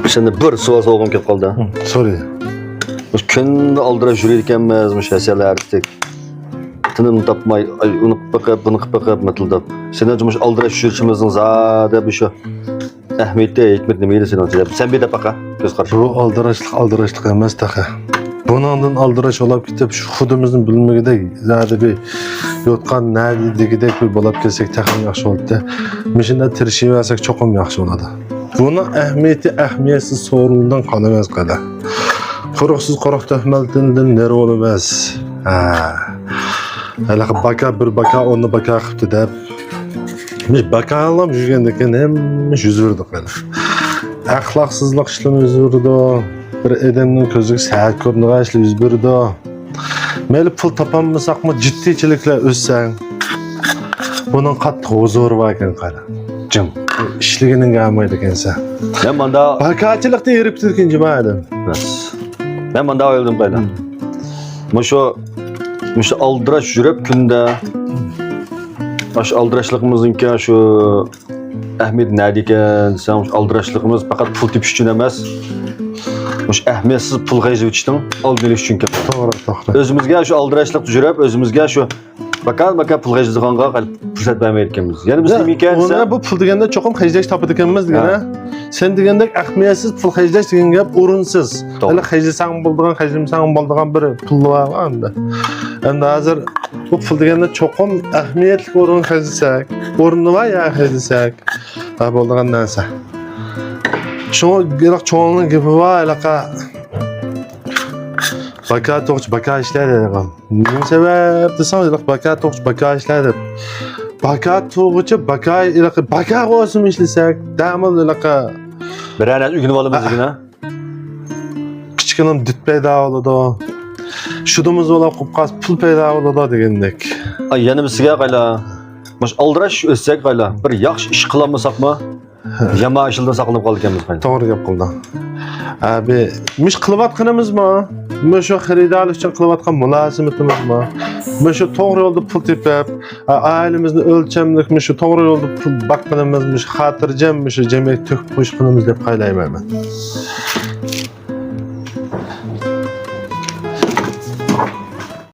Şimdi bir sual soğugum kelip kaldı. Sorry. Künde aldıra jüri ekenmezmiş eserlerdik. Tınım tapmay, unuk bakıp mıtıldap. Sen cumuş aldıra jürçimizin zade bir şu. Ahmet'te eğitmek demeydi sen önce. Sen bir de baka göz karşı. Bu aldıraçlık emas taqa. Bundan aldıraç olap ketip şu xudumuzun bilmegide zade bir yotqan nädigidek bir bolap kelsek taxın yaxşı bolupdy. Meşinde tirişip alsak çoqum yaxşı bolady. Buna ahmiyetsiz sorundan qalamaz qala. Quruqsuz quruq töhmeltinden nere olmaz. Hala bir baka onu baka qıptı dep. Biz baka alam jürgendeken hemmiş yüz verdik hala. Ahlaqsızlıq işlemi yüz verdi. Bir edemnin közüge səhət görünüge işle yüz verdi. Meli pul tapanmasak mı ciddiçilikle össen. Bunun qattiq huzuru var eken qala. Cım. İşliginin gelmeydi ekense. Ben banda Bakaçılıkta yerip türkünce madem. ben banda öldüm kayda. Muşu aldıraç jürep künde. Baş aldıraçlığımızın ki şu Ahmet nədikən, sen aldıraçlığımız fakat pul tip üçün emas. Muş ahmiyetsiz pul gayzı içtin, al geliş üçün ki. Doğru. Özümüzge şu aldıraçlık jürep, özümüzge şu baka pul gayzı dıkanğa fırsat vermeyirkenmiz. Yani biz demeyken Ona bu pul degende çokum hecdeş tapı dikenmez digene. Sen degendek ahmiyetsiz pul hecdeş degen gap urunsuz. Hele hecdesan bulduğun, hecdimsan bulduğun bir pul var anda. Endi hazır bu pul degende çokum ahmiyetli urun hecdesak, urunu var ya hecdesak. Ha bulduğun neyse. Şu gerek çoğunun gibi var alaka. Baka toğuç baka işler dedi. Ne sebep desem baka toğuç baka işler dedi. Baka toğuçu baka olsun işlesek damıl ilaka. bir an ügünü valımız yine. Küçükünün düt peyda oldu. Şudumuz olap kupqas pul peyda oldu degendek. Ay yani biz size kayla. Muş aldıraç özsek kayla. Bir yaxşı iş kılammasak mı? Yama işilden saklanıp kaldıkemiz kayla. Doğru gap qıldı. Abi, miş qılıb atqanımız mı? Mişo xaridarlık için qılıb atqan mülasimetimiz mi? Mişo toğru yolda pul tepip, ailemizni ölçemlik mişo toğru yolda pul bakqanımız mişo xatircem mişo cemek tök qo'shqanimiz deb qaylayman men.